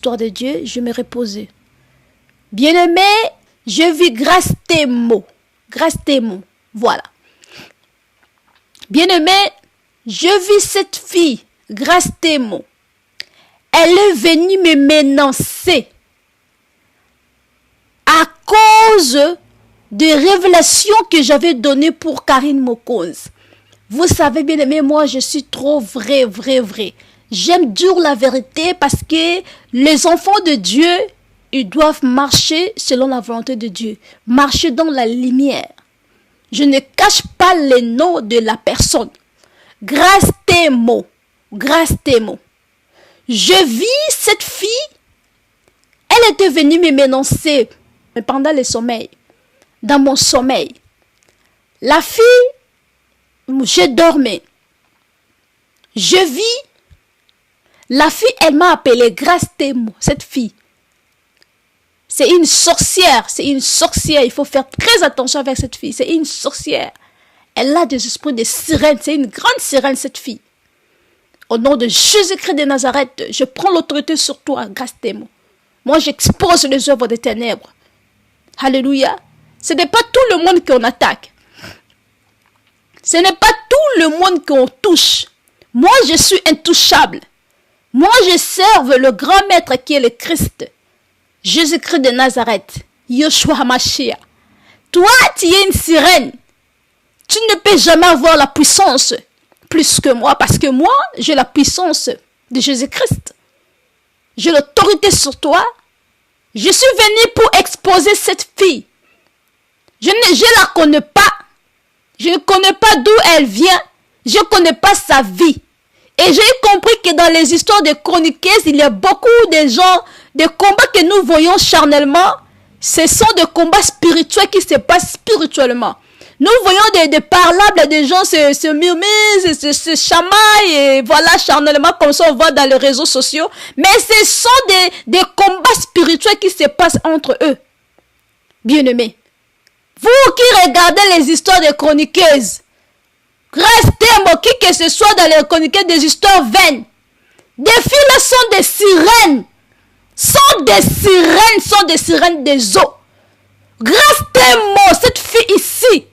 Histoire de Dieu, je me reposais. Bien-aimé, je vis grâce tes mots. Grâce tes mots. Voilà. Bien-aimé, je vis cette fille grâce tes mots. Elle est venue me menacer à cause des révélations que j'avais données pour Karine Mokonzi. Vous savez, bien aimé, moi je suis trop vrai. J'aime dire la vérité parce que les enfants de Dieu, ils doivent marcher selon la volonté de Dieu. Marcher dans la lumière. Je ne cache pas les noms de la personne. Grâce tes mots. Grâce tes mots. Je vis cette fille. Elle était venue me menacer pendant le sommeil. Dans mon sommeil. La fille, je dormais. Je vis. La fille, elle m'a appelé grâce tes mots. Cette fille. C'est une sorcière. Il faut faire très attention avec cette fille. C'est une sorcière. Elle a des esprits de sirène. C'est une grande sirène, cette fille. Au nom de Jésus-Christ de Nazareth, je prends l'autorité sur toi, grâce tes mots. Moi, j'expose les œuvres des ténèbres. Alléluia. Ce n'est pas tout le monde qu'on attaque. Ce n'est pas tout le monde qu'on touche. Moi, je suis intouchable. Moi, je serve le grand maître qui est le Christ. Jésus-Christ de Nazareth. Yoshua HaMashiach. Toi, tu es une sirène. Tu ne peux jamais avoir la puissance plus que moi. Parce que moi, j'ai la puissance de Jésus-Christ. J'ai l'autorité sur toi. Je suis venu pour exposer cette fille. Je ne la connais pas. Je ne connais pas d'où elle vient. Je ne connais pas sa vie. Et j'ai compris que dans les histoires de chroniqueuses, il y a beaucoup de gens, des combats que nous voyons charnellement. Ce sont des combats spirituels qui se passent spirituellement. Nous voyons des parlables, des gens se murmurent, se chamaillent, et voilà, charnellement, comme ça on voit dans les réseaux sociaux. Mais ce sont des combats spirituels qui se passent entre eux. Bien-aimés. Vous qui regardez les histoires des chroniqueuses, restez qui que ce soit dans les chroniqueuses des histoires vaines. Des filles là sont des sirènes. Sont des sirènes des eaux. Grâce tes mots, cette fille ici,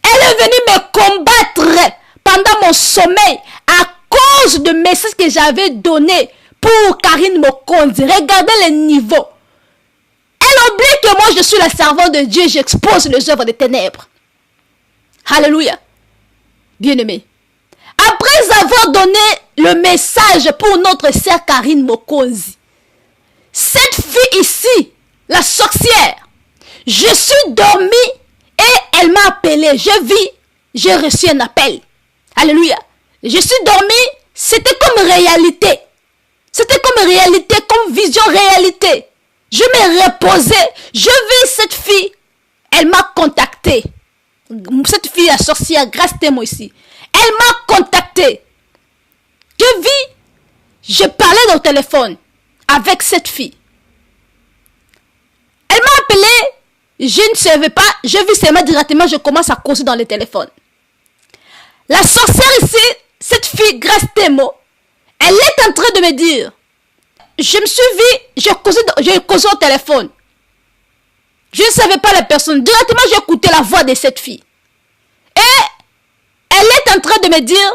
elle est venue me combattre pendant mon sommeil à cause de messages que j'avais donnés pour Karine Mokonzi. Regardez les niveaux. Elle oublie que moi je suis la servante de Dieu, j'expose les œuvres des ténèbres. Alléluia. Bien-aimé. Après avoir donné le message pour notre sœur Karine Mokonzi, cette fille ici, la sorcière, je suis dormi et elle m'a appelé. J'ai reçu un appel. Alléluia. Je suis dormi, c'était comme réalité. C'était comme réalité, comme vision réalité. Je me reposais, je vis cette fille. Elle m'a contacté. Cette fille, la sorcière, grâce à moi ici. Elle m'a contacté. Je parlais au téléphone avec cette fille. Elle m'a appelé, je ne savais pas, je vis seulement directement, je commence à causer dans le téléphone. La sorcière ici, cette fille, grâce à mots, elle est en train de me dire, je me suis vue, j'ai causé au téléphone. Je ne savais pas la personne. Directement, j'ai écouté la voix de cette fille. Et elle est en train de me dire,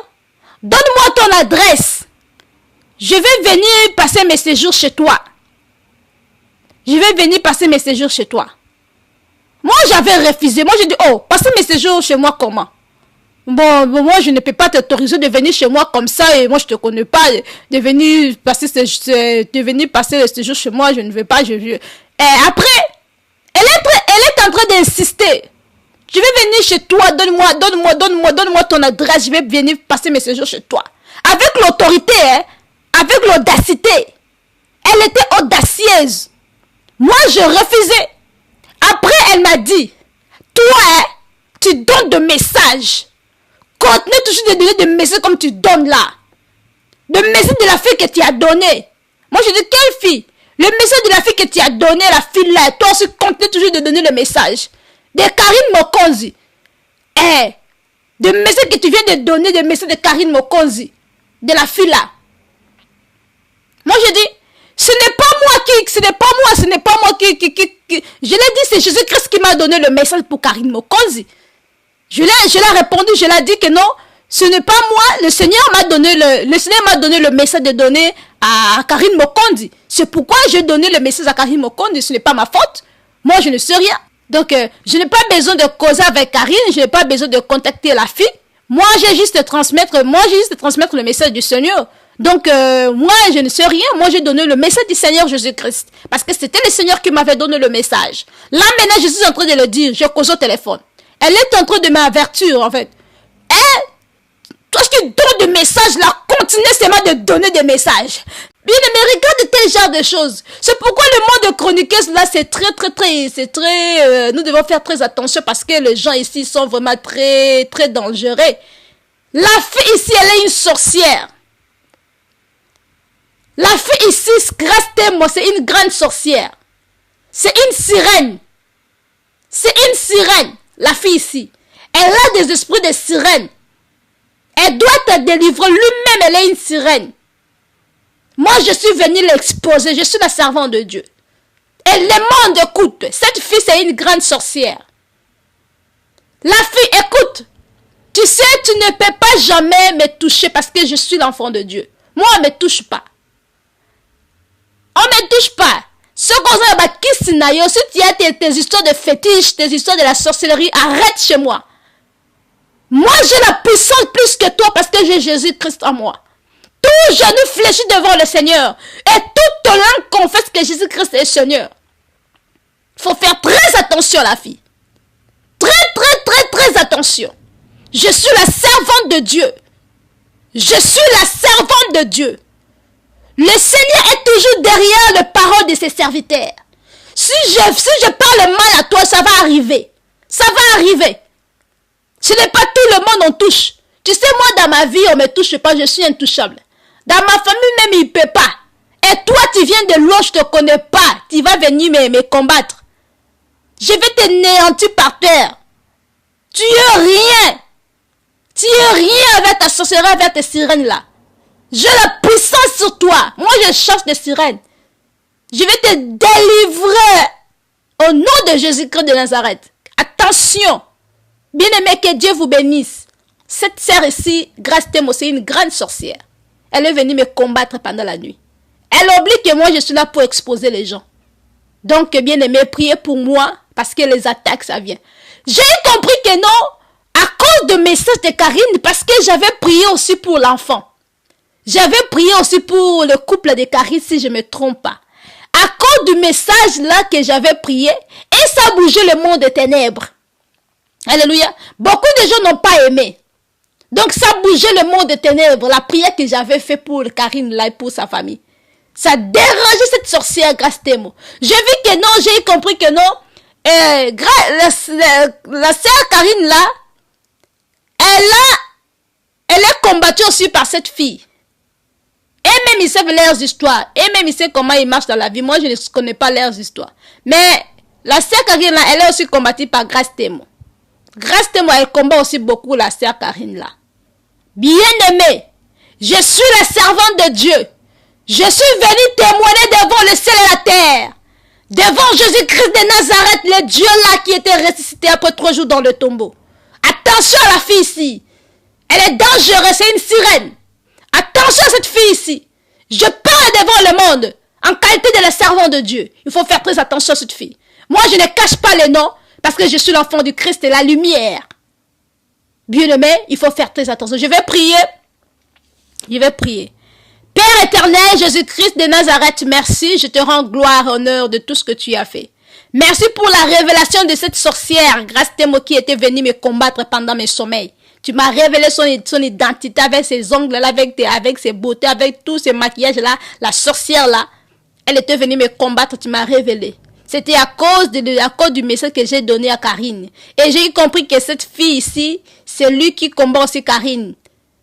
donne-moi ton adresse. Je vais venir passer mes séjours chez toi. Je vais venir passer mes séjours chez toi. Moi, j'avais refusé. Moi, j'ai dit, oh, passer mes séjours chez moi comment? Bon, moi, je ne peux pas t'autoriser de venir chez moi comme ça. Et moi, je ne te connais pas. De venir passer le séjour chez moi, je ne veux pas. Et après, elle est en train d'insister. Je vais venir chez toi. Donne-moi ton adresse. Je vais venir passer mes séjours chez toi. Avec l'autorité, avec l'audacité. Elle était audacieuse. Moi, je refusais. Après, elle m'a dit, toi, tu donnes des messages. Continue toujours de donner des messages comme tu donnes là. Le message de la fille que tu as donné. Moi, je dis, quelle fille? Le message de la fille que tu as donné, la fille là, toi aussi, continue toujours de donner le message. De Karine Mokonzi. Des messages que tu viens de donner, des messages de Karine Mokonzi. De la fille là. Moi, je dis, Ce n'est pas moi qui... Je l'ai dit, c'est Jésus-Christ qui m'a donné le message pour Karine Mokonzi. Je l'ai répondu, je l'ai dit que non, ce n'est pas moi, le Seigneur m'a donné le message de donner à Karine Mokonzi. C'est pourquoi j'ai donné le message à Karine Mokonzi, ce n'est pas ma faute. Moi, je ne sais rien. Donc, je n'ai pas besoin de causer avec Karine, je n'ai pas besoin de contacter la fille. Moi, j'ai juste transmettre le message du Seigneur. Donc, moi, je ne sais rien. Moi, j'ai donné le message du Seigneur Jésus-Christ. Parce que c'était le Seigneur qui m'avait donné le message. Là, maintenant, je suis en train de le dire. Je cause au téléphone. Elle est en train de m'avertir, en fait. Toi qui donnes des messages, là, continue seulement de donner des messages. Bien, mais regarde tel genre de choses. C'est pourquoi le monde de chroniqueuse, là, c'est très, nous devons faire très attention parce que les gens ici sont vraiment très, très dangereux. La fille ici, elle est une sorcière. La fille ici, Grâce-Témo, c'est une grande sorcière. C'est une sirène. C'est une sirène, la fille ici. Elle a des esprits de sirène. Elle doit te délivrer. Lui-même, elle est une sirène. Moi, je suis venue l'exposer. Je suis la servante de Dieu. Et le monde écoute. Cette fille, c'est une grande sorcière. La fille, écoute. Tu sais, tu ne peux pas jamais me toucher parce que je suis l'enfant de Dieu. Moi, on ne me touche pas. On ne me touche pas. Ce qu'on a, si tu as tes histoires de fétiches, tes histoires de la sorcellerie, arrête chez moi. Moi, j'ai la puissance plus que toi parce que j'ai Jésus-Christ en moi. Tout genou fléchit devant le Seigneur. Et toute langue confesse que Jésus-Christ est Seigneur. Il faut faire très attention, la fille. Très attention. Je suis la servante de Dieu. Je suis la servante de Dieu. Le Seigneur est toujours derrière les paroles de ses serviteurs. Si je parle mal à toi, ça va arriver. Ça va arriver. Ce n'est pas tout le monde on touche. Tu sais, moi, dans ma vie, on ne me touche pas, je suis intouchable. Dans ma famille, même, il ne peut pas. Et toi, tu viens de loin, je ne te connais pas. Tu vas venir me combattre. Je vais te néantir par terre. Tu es rien. Tu es rien avec ta sorcellerie, avec tes sirènes là. J'ai la puissance sur toi. Moi, je chasse des sirènes. Je vais te délivrer au nom de Jésus-Christ de Nazareth. Attention. Bien-aimé, que Dieu vous bénisse. Cette sœur ici, Grâce-Témo, c'est une grande sorcière. Elle est venue me combattre pendant la nuit. Elle oublie que moi, je suis là pour exposer les gens. Donc, bien-aimé, priez pour moi parce que les attaques, ça vient. J'ai compris que non, à cause de message de Karine, parce que j'avais prié aussi pour l'enfant. J'avais prié aussi pour le couple de Karine, si je ne me trompe pas. À cause du message là que j'avais prié, et ça a bougé le monde des ténèbres. Alléluia. Beaucoup de gens n'ont pas aimé. Donc ça a bougé le monde des ténèbres, la prière que j'avais fait pour Karine là et pour sa famille. Ça dérangeait cette sorcière Grâce-Témo. J'ai vu que non, j'ai compris que non. La sœur Karine là, elle est combattue aussi par cette fille. Et même ils savent leurs histoires. Et même ils savent comment ils marchent dans la vie. Moi, je ne connais pas leurs histoires. Mais la sœur Karine là, elle est aussi combattue par Grâce-Témo. Grâce-Témo, elle combat aussi beaucoup la sœur Karine là. Bien-aimée, je suis la servante de Dieu. Je suis venue témoigner devant le ciel et la terre. Devant Jésus-Christ de Nazareth, le Dieu là qui était ressuscité après 3 jours dans le tombeau. Attention à la fille ici. Elle est dangereuse, c'est une sirène. Attention à cette fille ici. Je parle devant le monde en qualité de la servante de Dieu. Il faut faire très attention à cette fille. Moi, je ne cache pas le nom parce que je suis l'enfant du Christ et la lumière. Bien-aimé, il faut faire très attention. Je vais prier. Père éternel, Jésus-Christ de Nazareth, merci. Je te rends gloire, honneur de tout ce que tu as fait. Merci pour la révélation de cette sorcière, Grâce-Témo, qui était venue me combattre pendant mes sommeils. Tu m'as révélé son identité avec ses ongles-là, avec ses beautés, avec tous ces maquillages-là. La sorcière-là, elle était venue me combattre, tu m'as révélé. C'était à cause du message que j'ai donné à Karine. Et j'ai compris que cette fille ici, c'est lui qui combat aussi Karine.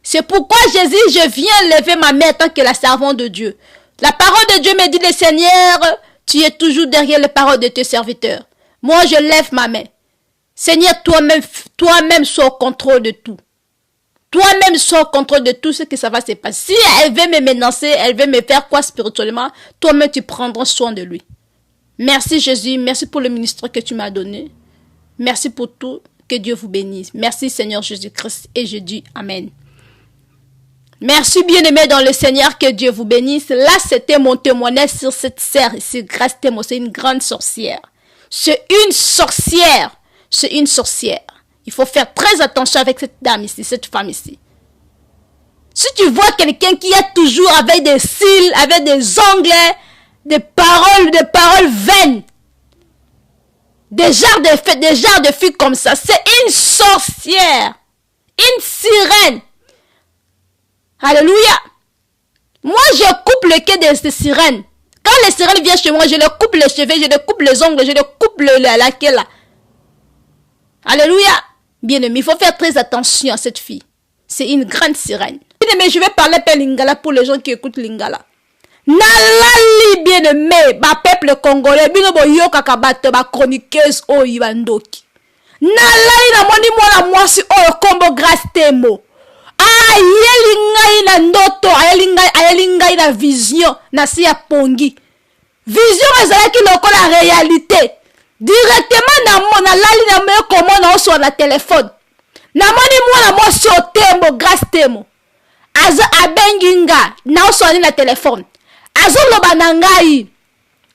C'est pourquoi Jésus, je viens lever ma main en tant que la servante de Dieu. La parole de Dieu me dit, le Seigneur, tu es toujours derrière les paroles de tes serviteurs. Moi, je lève ma main. Seigneur, toi-même sois au contrôle de tout. Toi-même sois au contrôle de tout ce que ça va se passer. Si elle veut me menacer, elle veut me faire quoi spirituellement, toi-même tu prendras soin de lui. Merci Jésus, merci pour le ministère que tu m'as donné. Merci pour tout, que Dieu vous bénisse. Merci Seigneur Jésus-Christ et je dis Amen. Merci bien-aimés dans le Seigneur, que Dieu vous bénisse. Là, c'était mon témoignage sur cette sœur ici, Grâce Témo. C'est une grande sorcière. C'est une sorcière. C'est une sorcière. Il faut faire très attention avec cette dame ici, cette femme ici. Si tu vois quelqu'un qui est toujours avec des cils, avec des ongles, des paroles vaines, des genres de filles comme ça, c'est une sorcière, une sirène. Alléluia. Moi, je coupe le quai de ces sirènes. Quand les sirènes viennent chez moi, je leur coupe les cheveux, je leur coupe les ongles, je leur coupe la queue là. Alléluia. Bien-aimé, il faut faire très attention à cette fille. C'est une grande sirène. Bien-aimé, je vais parler par lingala pour les gens qui écoutent lingala. Nalali bien-aimé, ba peuple congolais, bino boyo kakabate ba chroniqueuse o yibandoki. Nalali na moni mwana mwasi o kombo Grâce Témo. Ayelingai na ndoto, ayelingai na vision, na siya pongi. Vision ezalaki lokola réalité. Directement na lali na me comment na oso na téléphone. Na moni mwana mwasi o Témo, Grâce Témo. Aza abenginga na oso na téléphone. Azo loba na ngai.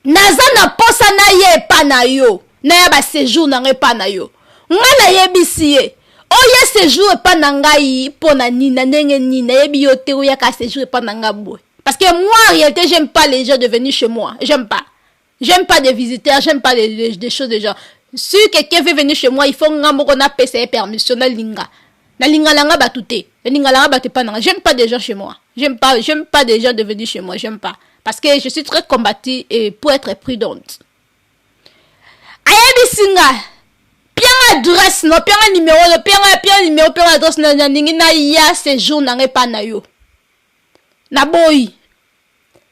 Naza na posa na ye pa na yo. Na ya ba séjour na ngai pa na yo. Nga na yebisi ye. Oye séjour pas nangai pona nina nenge nina yebi yote oya ka séjour pas nangabo. Parce que moi en réalité j'aime pas les gens de venir chez moi, j'aime pas des visiteurs, j'aime pas des choses de gens. Si quelqu'un veut venir chez moi, il faut ngamoko na pesa permission na linga langa batute. Linga langa batute pas nanga. J'aime pas des gens chez moi. J'aime pas des gens de venir chez moi, j'aime pas parce que je suis très combative et pour être prudente. Ayebi singa Pierre adresse, non, Pierre numéro, Pierre adresse, na ya séjour na pas na yo. Na boy.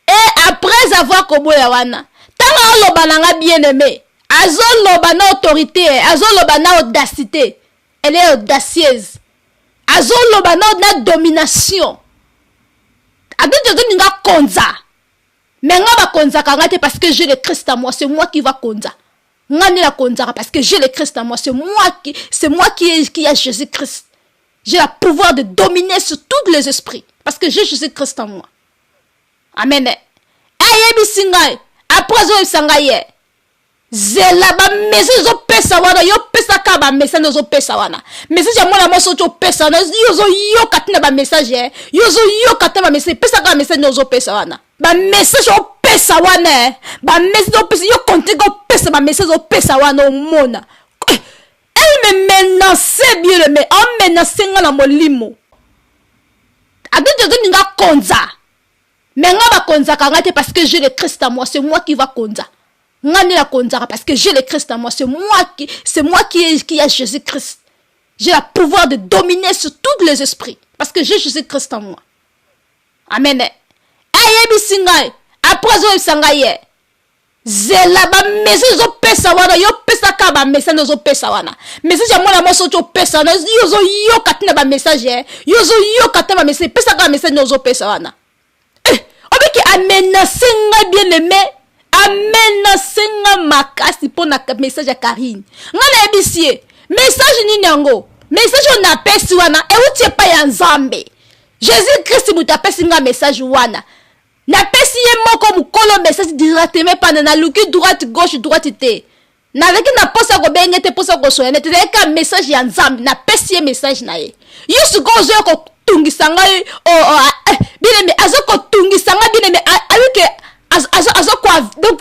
Et après avoir kobo ya wana, tanga loba nanga bien aimé, azo loba na autorité, azo loba na audacité. Elle est audacieuse. Azo loba na domination. Adete ninga konza. Mais nga ba konza kangate parce que j'ai le Christ à moi, c'est moi qui va konza. Parce que j'ai le Christ en moi, c'est moi qui ai Jésus-Christ. J'ai le pouvoir de dominer sur tous les esprits. Parce que j'ai Jésus-Christ en moi. Amen. Ayebi singai. Après zo sangaye. Zela ba message zo pesa wana yo pesa ka ba message zo pesa wana. Message ya mwana moso cho pesa na yo zo yo katina ba message. Yo zo yo katina ba message pesa ka message zo pesa wana. Ba message o pesa wana. Ba message o pesa yo compte go pesa ba message o pesa wana o mona. Elle me menaçait bien le mais on menaçait nga na molimo. Adete zo ninga konza. Mais nga ba konza kangate parce que j'ai le Christ en moi, c'est moi qui va konza. Nga ni la konza parce que j'ai le Christ en moi, c'est moi qui a Jésus-Christ. J'ai le pouvoir de dominer sur tous les esprits parce que j'ai Jésus-Christ en moi. Amen. Ayebi singai après zo sangaye. Zela ba message zo pesa wana yo pesa ka ba message zo pesa wana. Message ya mwana moso cho pesa na yo zo yo katina ba message yo zo yo katina ba message pesa ka message zo pesa wana. Obiki amenacer nga bien aimé, amenacer nga makasi pona message ya Karine. Nga na ebisie message ni nango. Message on apesi wana e utie pa ya Nzambe. Jésus Christ mutapesi nga message wana. Na pesi ye moko mukolo message directement pa na luki droite gauche te. Na veki na posa ko bengete posa ko soya te ka message ya Nzambe na pesi ye message na ye. Yesu go zo ko tungisa ngai